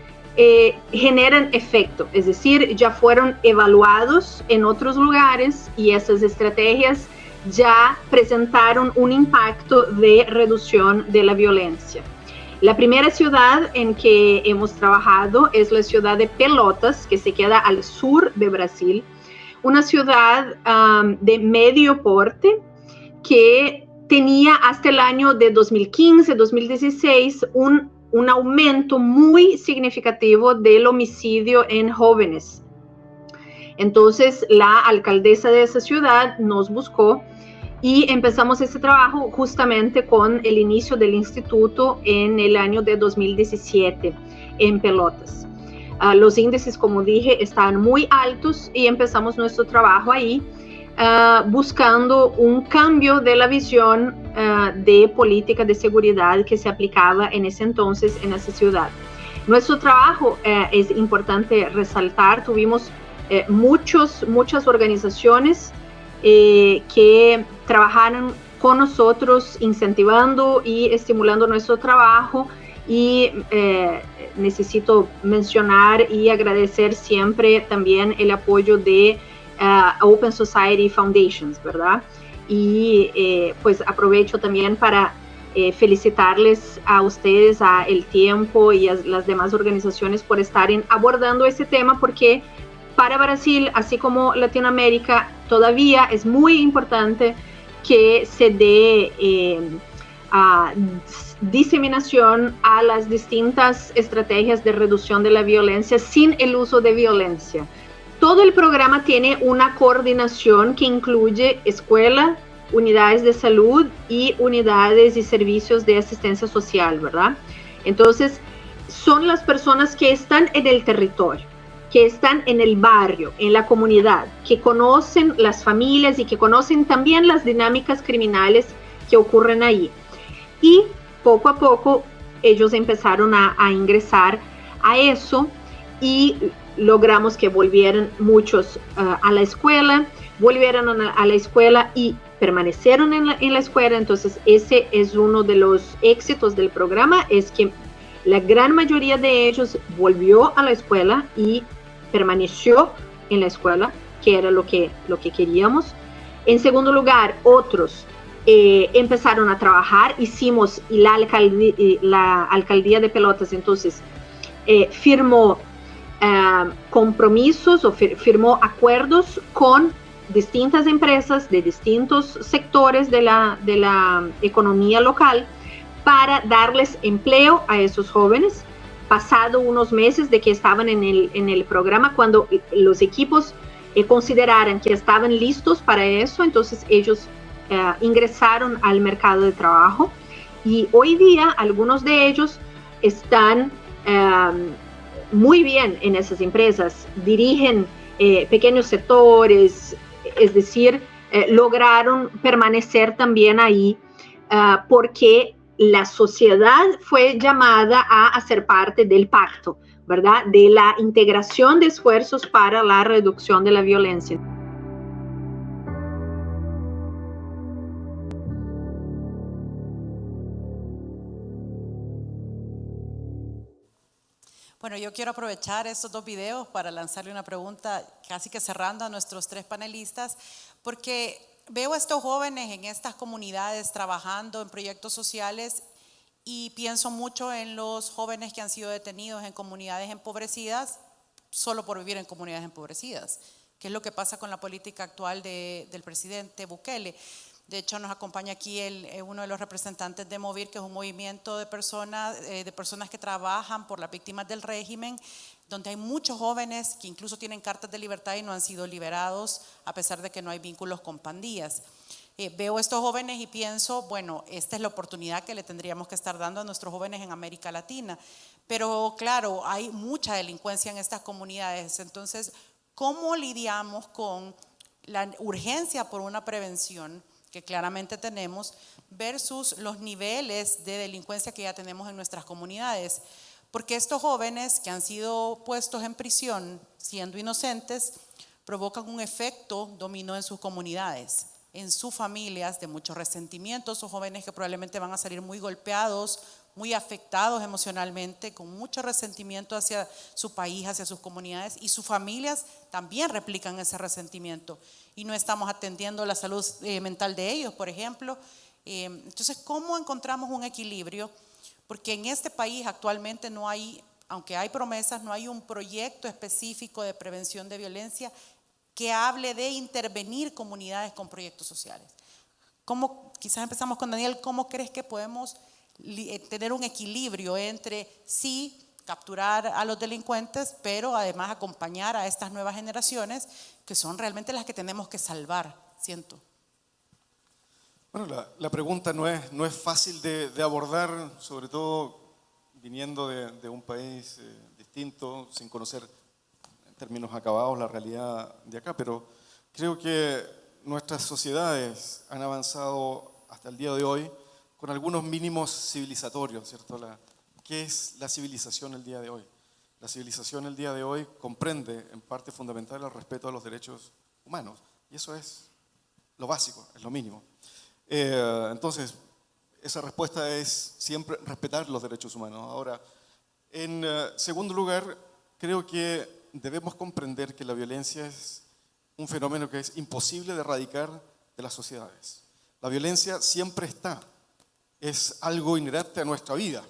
generan efecto, es decir, ya fueron evaluados en otros lugares y esas estrategias ya presentaron un impacto de reducción de la violencia. La primera ciudad en que hemos trabajado es la ciudad de Pelotas, que se queda al sur de Brasil, una ciudad de medio porte que tenía hasta el año de 2015-2016 un aumento muy significativo del homicidio en jóvenes. Entonces, la alcaldesa de esa ciudad nos buscó y empezamos este trabajo justamente con el inicio del instituto en el año de 2017 en Pelotas. Los índices, como dije, estaban muy altos y empezamos nuestro trabajo ahí buscando un cambio de la visión de política de seguridad que se aplicaba en ese entonces en esa ciudad. Nuestro trabajo es importante resaltar, tuvimos muchas organizaciones que trabajaron con nosotros, incentivando y estimulando nuestro trabajo. Y necesito mencionar y agradecer siempre también el apoyo de Open Society Foundations, ¿verdad? Y pues aprovecho también para felicitarles a ustedes, a El Tiempo y a las demás organizaciones por estar abordando ese tema, porque para Brasil, así como Latinoamérica, todavía es muy importante que se dé diseminación a las distintas estrategias de reducción de la violencia sin el uso de violencia. Todo el programa tiene una coordinación que incluye escuela, unidades de salud y unidades y servicios de asistencia social, ¿verdad? Entonces, son las personas que están en el territorio, que están en el barrio, en la comunidad, que conocen las familias y que conocen también las dinámicas criminales que ocurren ahí. Y poco a poco ellos empezaron a ingresar a eso y logramos que volvieran muchos a la escuela, volvieron a la escuela y permanecieron en la escuela. Entonces ese es uno de los éxitos del programa, es que la gran mayoría de ellos volvió a la escuela y permaneció en la escuela, que era lo que queríamos. En segundo lugar, otros empezaron a trabajar, hicimos, y la alcaldía de Pelotas entonces firmó compromisos o firmó acuerdos con distintas empresas de distintos sectores de la economía local para darles empleo a esos jóvenes. Pasado unos meses de que estaban en el programa, cuando los equipos consideraran que estaban listos para eso, entonces ellos ingresaron al mercado de trabajo, y hoy día algunos de ellos están muy bien en esas empresas, dirigen pequeños sectores, es decir, lograron permanecer también ahí porque la sociedad fue llamada a hacer parte del pacto, ¿verdad? De la integración de esfuerzos para la reducción de la violencia. Bueno, yo quiero aprovechar estos dos videos para lanzarle una pregunta, casi que cerrando a nuestros tres panelistas, porque veo a estos jóvenes en estas comunidades trabajando en proyectos sociales y pienso mucho en los jóvenes que han sido detenidos en comunidades empobrecidas solo por vivir en comunidades empobrecidas, que es lo que pasa con la política actual del presidente Bukele. De hecho, nos acompaña aquí uno de los representantes de Movir, que es un movimiento de personas que trabajan por las víctimas del régimen, donde hay muchos jóvenes que incluso tienen cartas de libertad y no han sido liberados, a pesar de que no hay vínculos con pandillas. Veo a estos jóvenes y pienso, bueno, esta es la oportunidad que le tendríamos que estar dando a nuestros jóvenes en América Latina. Pero claro, hay mucha delincuencia en estas comunidades. Entonces, ¿cómo lidiamos con la urgencia por una prevención que claramente tenemos versus los niveles de delincuencia que ya tenemos en nuestras comunidades? Porque estos jóvenes que han sido puestos en prisión siendo inocentes provocan un efecto dominó en sus comunidades, en sus familias, de mucho resentimiento. Esos jóvenes que probablemente van a salir muy golpeados, muy afectados emocionalmente, con mucho resentimiento hacia su país, hacia sus comunidades, y sus familias también replican ese resentimiento y no estamos atendiendo la salud mental de ellos, por ejemplo. Entonces, ¿cómo encontramos un equilibrio? Porque en este país actualmente no hay, aunque hay promesas, no hay un proyecto específico de prevención de violencia que hable de intervenir comunidades con proyectos sociales. ¿Cómo, quizás empezamos con Daniel, cómo crees que podemos tener un equilibrio entre sí capturar a los delincuentes, pero además acompañar a estas nuevas generaciones que son realmente las que tenemos que salvar, siento? Bueno, la pregunta no es fácil de abordar, sobre todo viniendo de un país distinto, sin conocer en términos acabados la realidad de acá, pero creo que nuestras sociedades han avanzado hasta el día de hoy con algunos mínimos civilizatorios, ¿cierto? ¿Qué es la civilización el día de hoy? La civilización el día de hoy comprende en parte fundamental el respeto a los derechos humanos, y eso es lo básico, es lo mínimo. Entonces, esa respuesta es siempre respetar los derechos humanos. Ahora, en segundo lugar, creo que debemos comprender que la violencia es un fenómeno que es imposible de erradicar de las sociedades. La violencia siempre está, es algo inherente a nuestra vida.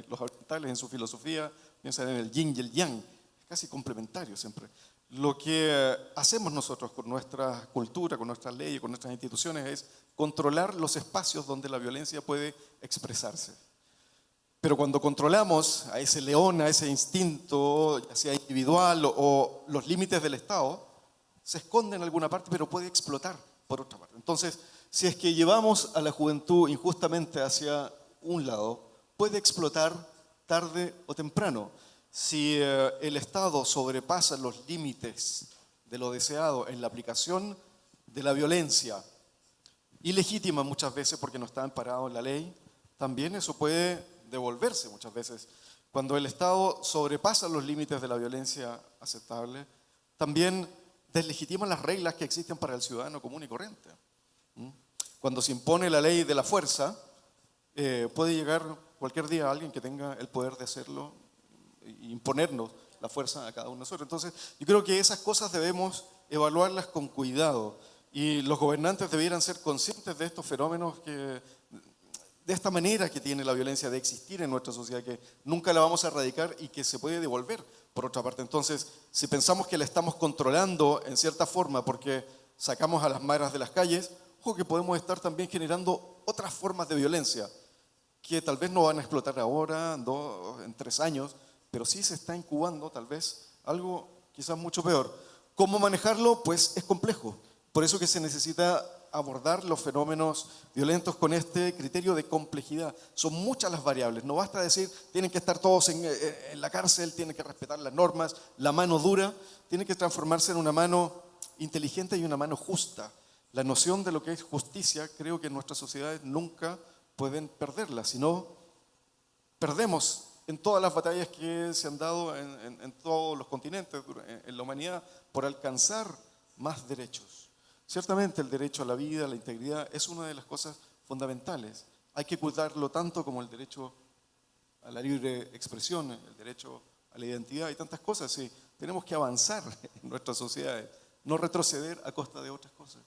Los orientales en su filosofía piensan en el yin y el yang, es casi complementario siempre. Lo que hacemos nosotros con nuestra cultura, con nuestras leyes, con nuestras instituciones es controlar los espacios donde la violencia puede expresarse. Pero cuando controlamos a ese león, a ese instinto, ya sea individual o los límites del Estado, se esconde en alguna parte, pero puede explotar por otra parte. Entonces, si es que llevamos a la juventud injustamente hacia un lado, puede explotar tarde o temprano. Si el Estado sobrepasa los límites de lo deseado en la aplicación de la violencia, ilegítima muchas veces porque no está amparado en la ley, también eso puede devolverse muchas veces. Cuando el Estado sobrepasa los límites de la violencia aceptable, también deslegitima las reglas que existen para el ciudadano común y corriente. Cuando se impone la ley de la fuerza, puede llegar cualquier día alguien que tenga el poder de hacerlo e imponernos la fuerza a cada uno de nosotros. Entonces, yo creo que esas cosas debemos evaluarlas con cuidado y los gobernantes debieran ser conscientes de estos fenómenos de esta manera que tiene la violencia de existir en nuestra sociedad, que nunca la vamos a erradicar y que se puede devolver por otra parte. Entonces, si pensamos que la estamos controlando en cierta forma porque sacamos a las madres de las calles, ojo que podemos estar también generando otras formas de violencia que tal vez no van a explotar ahora, en 3 años, pero sí se está incubando tal vez algo quizás mucho peor. ¿Cómo manejarlo? Pues es complejo. Por eso que se necesita abordar los fenómenos violentos con este criterio de complejidad. Son muchas las variables. No basta decir, tienen que estar todos en la cárcel, tienen que respetar las normas, la mano dura, tiene que transformarse en una mano inteligente y una mano justa. La noción de lo que es justicia, creo que en nuestras sociedades nunca pueden perderla, sino perdemos en todas las batallas que se han dado en todos los continentes, en la humanidad, por alcanzar más derechos. Ciertamente el derecho a la vida, a la integridad, es una de las cosas fundamentales. Hay que cuidarlo tanto como el derecho a la libre expresión, el derecho a la identidad y tantas cosas. Sí, tenemos que avanzar en nuestras sociedades, no retroceder a costa de otras cosas.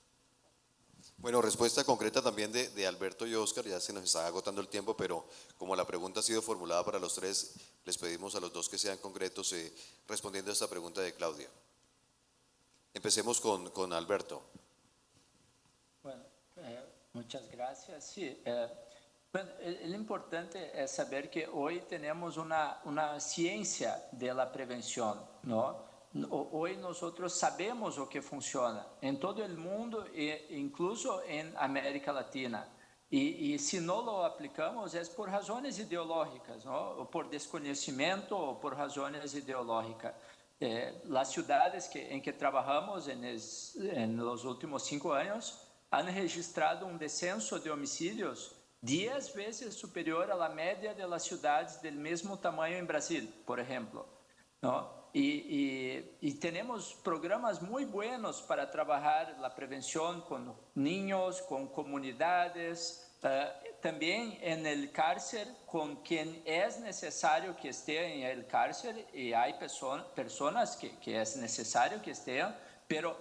Bueno, respuesta concreta también de Alberto y Óscar, ya se nos está agotando el tiempo, pero como la pregunta ha sido formulada para los tres, les pedimos a los dos que sean concretos respondiendo a esta pregunta de Claudia. Empecemos con Alberto. Bueno, muchas gracias. Sí, bueno, lo importante es saber que hoy tenemos una ciencia de la prevención, ¿no? Hoy nosotros sabemos lo que funciona en todo el mundo e incluso en América Latina. Y si no lo aplicamos es por razones ideológicas, ¿no? O por desconocimiento o por razones ideológicas. Las ciudades en que trabajamos en los últimos 5 años han registrado un descenso de homicidios 10 veces superior a la media de las ciudades del mismo tamaño en Brasil, por ejemplo, ¿no? Y tenemos programas muy buenos para trabajar la prevención con niños, con comunidades, también en el cárcel, con quien es necesario que esté en el cárcel, y hay personas que es necesario que estén, pero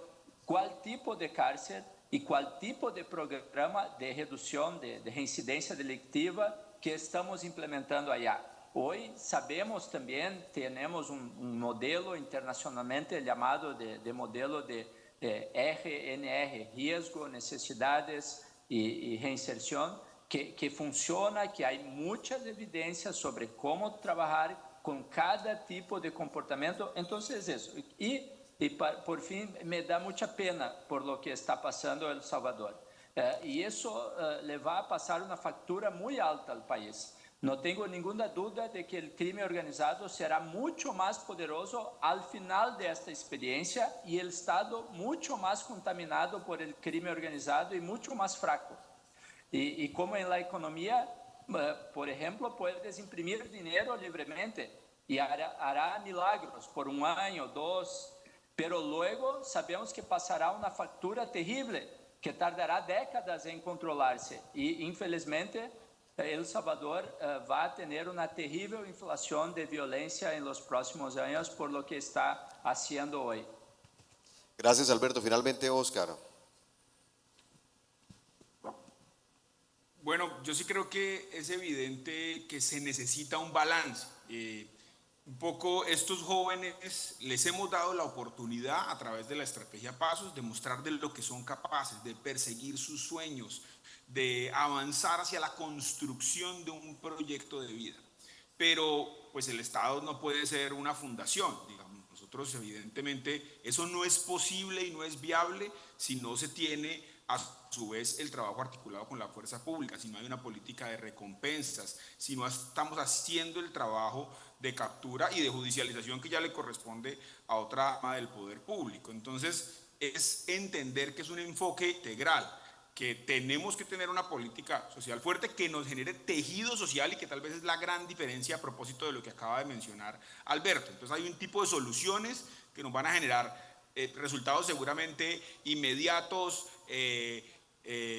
¿cuál tipo de cárcel y cuál tipo de programa de reducción de reincidencia delictiva que estamos implementando allá? Hoy sabemos también, tenemos un modelo internacionalmente llamado de modelo de RNR, riesgo, necesidades y reinserción, que funciona, que hay muchas evidencias sobre cómo trabajar con cada tipo de comportamiento. Entonces eso, y por fin me da mucha pena por lo que está pasando en El Salvador. Y eso le va a pasar una factura muy alta al país. No tengo ninguna duda de que el crimen organizado será mucho más poderoso al final de esta experiencia y el Estado mucho más contaminado por el crimen organizado y mucho más fraco. Y como en la economía, por ejemplo, puedes imprimir dinero libremente y hará milagros por 1 año, 2, pero luego sabemos que pasará una factura terrible que tardará décadas en controlarse. Y infelizmente El Salvador va a tener una terrible inflación de violencia en los próximos años por lo que está haciendo hoy. Gracias, Alberto. Finalmente, Oscar. Bueno, yo sí creo que es evidente que se necesita un balance. Un poco estos jóvenes les hemos dado la oportunidad a través de la estrategia Pasos de mostrar de lo que son capaces, de perseguir sus sueños, de avanzar hacia la construcción de un proyecto de vida. Pero pues el Estado no puede ser una fundación, digamos. Nosotros evidentemente eso no es posible y no es viable si no se tiene a su vez el trabajo articulado con la fuerza pública, si no hay una política de recompensas, si no estamos haciendo el trabajo de captura y de judicialización que ya le corresponde a otra rama del poder público. Entonces es entender que es un enfoque integral, que tenemos que tener una política social fuerte que nos genere tejido social y que tal vez es la gran diferencia a propósito de lo que acaba de mencionar Alberto. Entonces hay un tipo de soluciones que nos van a generar resultados seguramente inmediatos,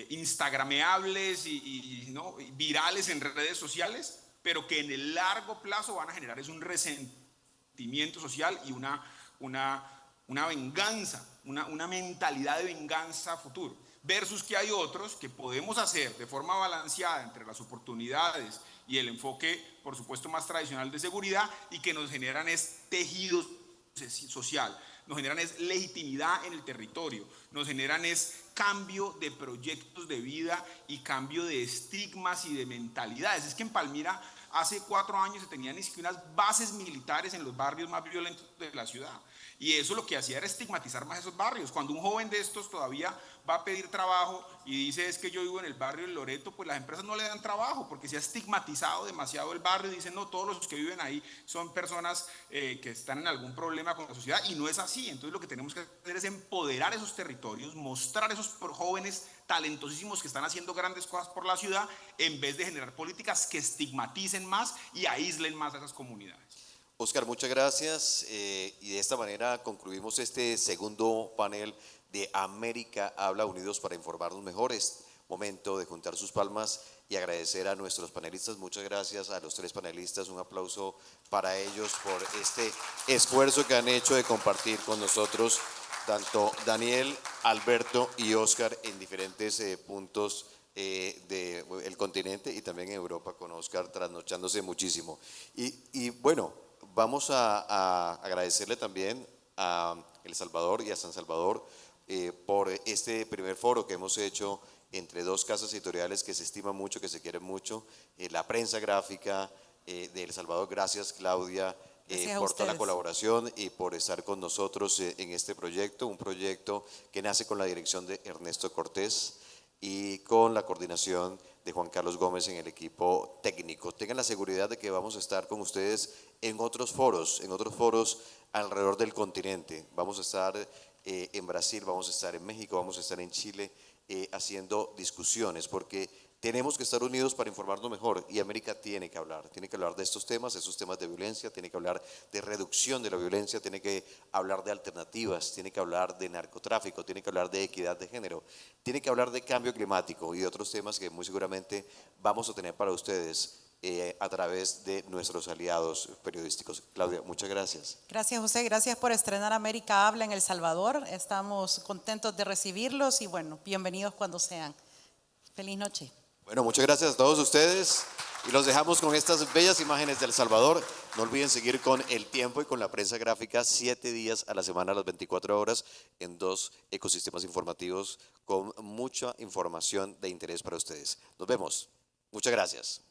instagrameables ¿no? virales en redes sociales, pero que en el largo plazo van a generar es un resentimiento social y una venganza, una mentalidad de venganza futuro, versus que hay otros que podemos hacer de forma balanceada entre las oportunidades y el enfoque, por supuesto, más tradicional de seguridad y que nos generan es tejido social, nos generan es legitimidad en el territorio, nos generan es cambio de proyectos de vida y cambio de estigmas y de mentalidades. Es que en Palmira hace 4 años se tenían ni siquiera unas bases militares en los barrios más violentos de la ciudad. Y eso lo que hacía era estigmatizar más esos barrios. Cuando un joven de estos todavía va a pedir trabajo y dice es que yo vivo en el barrio del Loreto, pues las empresas no le dan trabajo porque se ha estigmatizado demasiado el barrio y dicen no, todos los que viven ahí son personas que están en algún problema con la sociedad y no es así. Entonces lo que tenemos que hacer es empoderar esos territorios, mostrar a esos jóvenes talentosísimos que están haciendo grandes cosas por la ciudad en vez de generar políticas que estigmaticen más y aíslen más a esas comunidades. Oscar, muchas gracias y de esta manera concluimos este segundo panel de América Habla, Unidos para Informarnos Mejor. Es momento de juntar sus palmas y agradecer a nuestros panelistas. Muchas gracias a los 3 panelistas, un aplauso para ellos por este esfuerzo que han hecho de compartir con nosotros tanto Daniel, Alberto y Oscar en diferentes puntos del continente y también en Europa, con Oscar trasnochándose muchísimo. Y bueno, vamos a agradecerle también a El Salvador y a San Salvador por este primer foro que hemos hecho entre 2 casas editoriales que se estiman mucho, que se quieren mucho, la prensa gráfica de El Salvador. Gracias, Claudia, por toda la colaboración y por estar con nosotros en este proyecto, un proyecto que nace con la dirección de Ernesto Cortés y con la coordinación de Juan Carlos Gómez en el equipo técnico. Tengan la seguridad de que vamos a estar con ustedes en otros foros alrededor del continente. Vamos a estar en Brasil, vamos a estar en México, vamos a estar en Chile haciendo discusiones, porque tenemos que estar unidos para informarnos mejor y América tiene que hablar de estos temas de violencia, tiene que hablar de reducción de la violencia, tiene que hablar de alternativas, tiene que hablar de narcotráfico, tiene que hablar de equidad de género, tiene que hablar de cambio climático y de otros temas que muy seguramente vamos a tener para ustedes a través de nuestros aliados periodísticos. Claudia, muchas gracias. Gracias, José. Gracias por estrenar América Habla en El Salvador. Estamos contentos de recibirlos y bueno, bienvenidos cuando sean. Feliz noche. Bueno, muchas gracias a todos ustedes y los dejamos con estas bellas imágenes de El Salvador. No olviden seguir con El Tiempo y con la prensa gráfica 7 días a la semana, a las 24 horas, en 2 ecosistemas informativos con mucha información de interés para ustedes. Nos vemos. Muchas gracias.